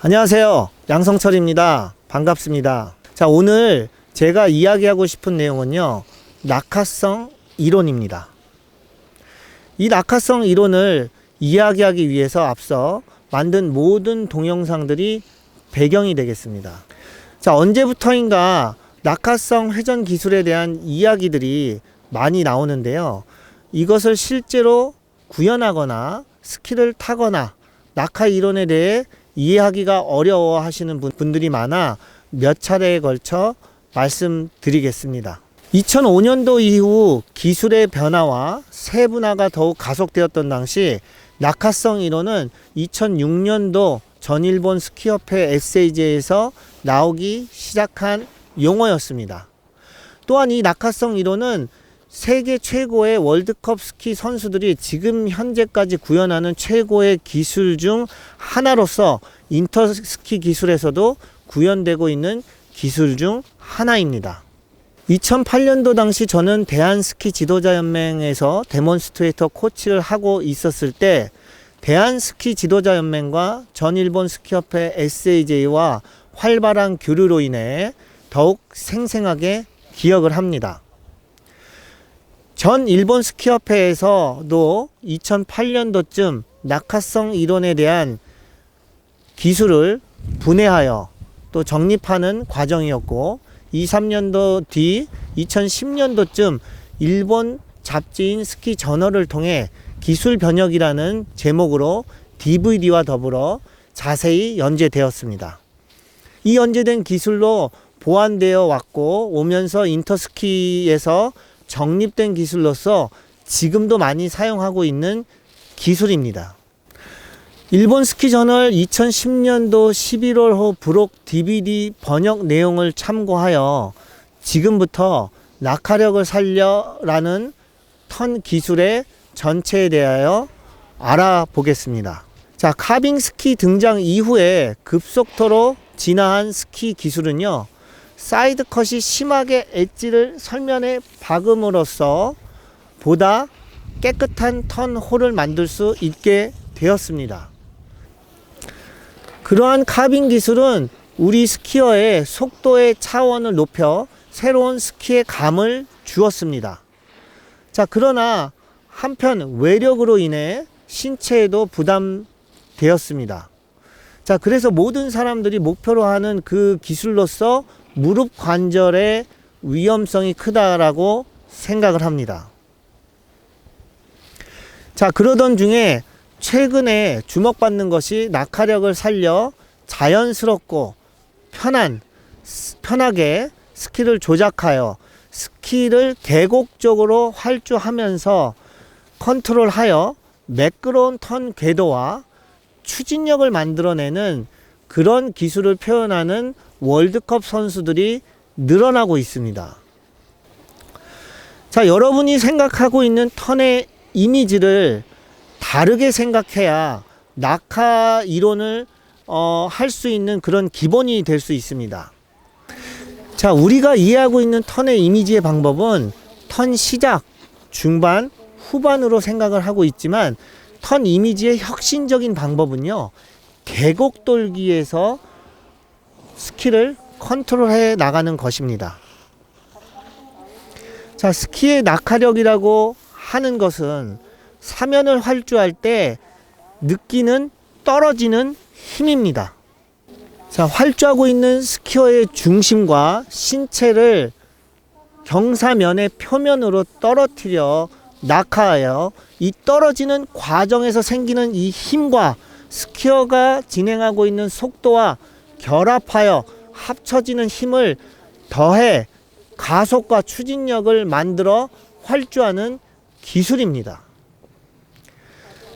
안녕하세요. 양성철입니다. 반갑습니다. 자, 오늘 제가 이야기하고 싶은 내용은요, 낙하성 이론입니다. 이 낙하성 이론을 이야기하기 위해서 앞서 만든 모든 동영상들이 배경이 되겠습니다. 자, 언제부터인가 낙하성 회전 기술에 대한 이야기들이 많이 나오는데요. 이것을 실제로 구현하거나 스키를 타거나 낙하 이론에 대해 이해하기가 어려워 하시는 분들이 많아 몇 차례에 걸쳐 말씀드리겠습니다. 2005년도 이후 기술의 변화와 세분화가 더욱 가속되었던 당시 낙하성 이론은 2006년도 전일본 스키협회 SAJ에서 나오기 시작한 용어였습니다. 또한 이 낙하성 이론은 세계 최고의 월드컵 스키 선수들이 지금 현재까지 구현하는 최고의 기술 중 하나로서 인터스키 기술에서도 구현되고 있는 기술 중 하나입니다. 2008년도 당시 저는 대한스키 지도자연맹에서 데몬스트레이터 코치를 하고 있었을 때 대한스키 지도자연맹과 전일본 스키협회 SAJ와 활발한 교류로 인해 더욱 생생하게 기억을 합니다. 전 일본 스키협회에서도 2008년도쯤 낙하성 이론에 대한 기술을 분해하여 또 정립하는 과정이었고 2, 3년도 뒤 2010년도쯤 일본 잡지인 스키 저널을 통해 기술 변혁이라는 제목으로 DVD와 더불어 자세히 연재되었습니다. 이 연재된 기술로 보완되어 왔고 오면서 인터스키에서 정립된 기술로서 지금도 많이 사용하고 있는 기술입니다. 일본 스키저널 2010년도 11월호 부록 DVD 번역 내용을 참고하여 지금부터 낙하력을 살려라는 턴 기술의 전체에 대하여 알아보겠습니다. 자, 카빙 스키 등장 이후에 급속도로 진화한 스키 기술은요, 사이드 컷이 심하게 엣지를 설면에 박음으로써 보다 깨끗한 턴 홀을 만들 수 있게 되었습니다. 그러한 카빙 기술은 우리 스키어의 속도의 차원을 높여 새로운 스키의 감을 주었습니다. 자, 그러나 한편 외력으로 인해 신체에도 부담되었습니다. 자, 그래서 모든 사람들이 목표로 하는 그 기술로서 무릎 관절의 위험성이 크다라고 생각을 합니다. 자, 그러던 중에 최근에 주목받는 것이 낙하력을 살려 자연스럽고 편하게 스키를 조작하여 스키를 계곡적으로 활주하면서 컨트롤하여 매끄러운 턴 궤도와 추진력을 만들어내는 그런 기술을 표현하는 월드컵 선수들이 늘어나고 있습니다. 자, 여러분이 생각하고 있는 턴의 이미지를 다르게 생각해야 낙하 이론을 할 수 있는 그런 기본이 될 수 있습니다. 자, 우리가 이해하고 있는 턴의 이미지의 방법은 턴 시작, 중반, 후반으로 생각을 하고 있지만 턴 이미지의 혁신적인 방법은요, 계곡 돌기에서 스키를 컨트롤해 나가는 것입니다. 자, 스키의 낙하력이라고 하는 것은 사면을 활주할 때 느끼는 떨어지는 힘입니다. 자, 활주하고 있는 스키어의 중심과 신체를 경사면의 표면으로 떨어뜨려 낙하하여 이 떨어지는 과정에서 생기는 이 힘과 스키어가 진행하고 있는 속도와 결합하여 합쳐지는 힘을 더해 가속과 추진력을 만들어 활주하는 기술입니다.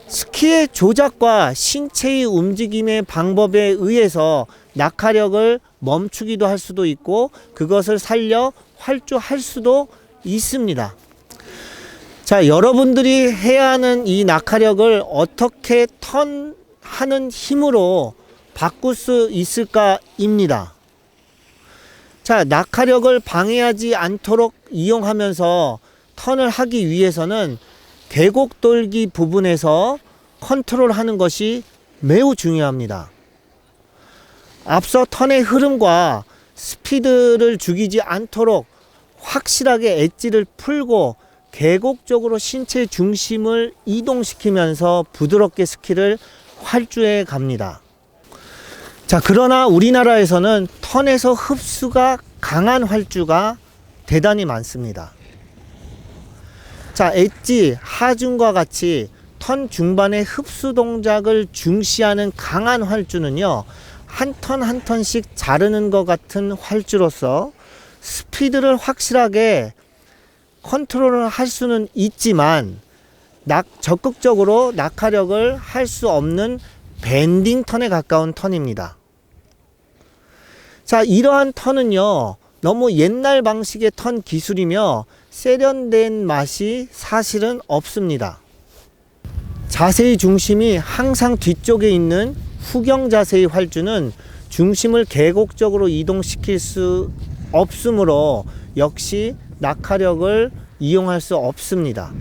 스키의 조작과 신체의 움직임의 방법에 의해서 낙하력을 멈추기도 할 수도 있고 그것을 살려 활주할 수도 있습니다. 자, 여러분들이 해야 하는 이 낙하력을 어떻게 턴하는 힘으로 바꿀 수 있을까입니다. 자, 낙하력을 방해하지 않도록 이용하면서 턴을 하기 위해서는 계곡 돌기 부분에서 컨트롤하는 것이 매우 중요합니다. 앞서 턴의 흐름과 스피드를 죽이지 않도록 확실하게 엣지를 풀고 계곡적으로 신체 중심을 이동시키면서 부드럽게 스키를 활주해 갑니다. 자, 그러나 우리나라에서는 턴에서 흡수가 강한 활주가 대단히 많습니다. 자, 엣지, 하중과 같이 턴 중반의 흡수 동작을 중시하는 강한 활주는요, 한 턴 한 턴씩 자르는 것 같은 활주로서 스피드를 확실하게 컨트롤을 할 수는 있지만 적극적으로 낙하력을 할 수 없는 밴딩 턴에 가까운 턴입니다. 자, 이러한 턴은요, 너무 옛날 방식의 턴 기술이며 세련된 맛이 사실은 없습니다. 자세의 중심이 항상 뒤쪽에 있는 후경 자세의 활주는 중심을 계곡적으로 이동시킬 수 없으므로 역시 낙하력을 이용할 수 없습니다.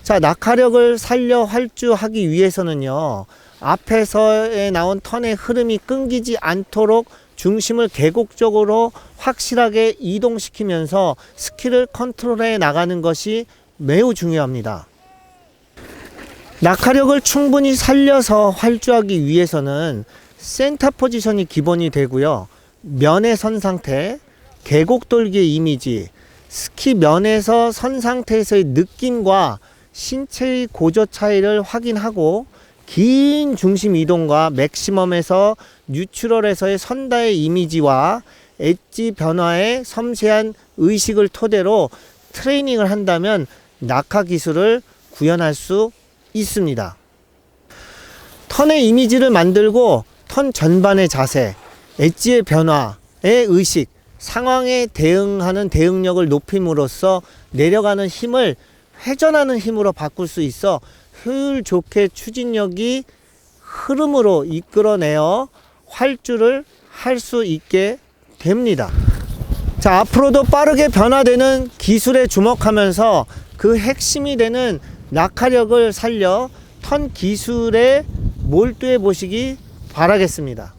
자, 낙하력을 살려 활주하기 위해서는요, 앞에서에 나온 턴의 흐름이 끊기지 않도록 중심을 계곡적으로 확실하게 이동시키면서 스키를 컨트롤해 나가는 것이 매우 중요합니다. 낙하력을 충분히 살려서 활주하기 위해서는 센터 포지션이 기본이 되고요. 면의 선 상태, 계곡 돌기의 이미지, 스키 면에서 선 상태에서의 느낌과 신체의 고조 차이를 확인하고 긴 중심 이동과 맥시멈에서 뉴트럴에서의 선다의 이미지와 엣지 변화의 섬세한 의식을 토대로 트레이닝을 한다면 낙하 기술을 구현할 수 있습니다. 턴의 이미지를 만들고 턴 전반의 자세, 엣지의 변화의 의식, 상황에 대응하는 대응력을 높임으로써 내려가는 힘을 회전하는 힘으로 바꿀 수 있어 효율 좋게 추진력이 흐름으로 이끌어내어 활주를 할 수 있게 됩니다. 자, 앞으로도 빠르게 변화되는 기술에 주목하면서 그 핵심이 되는 낙하력을 살려 턴 기술에 몰두해 보시기 바라겠습니다.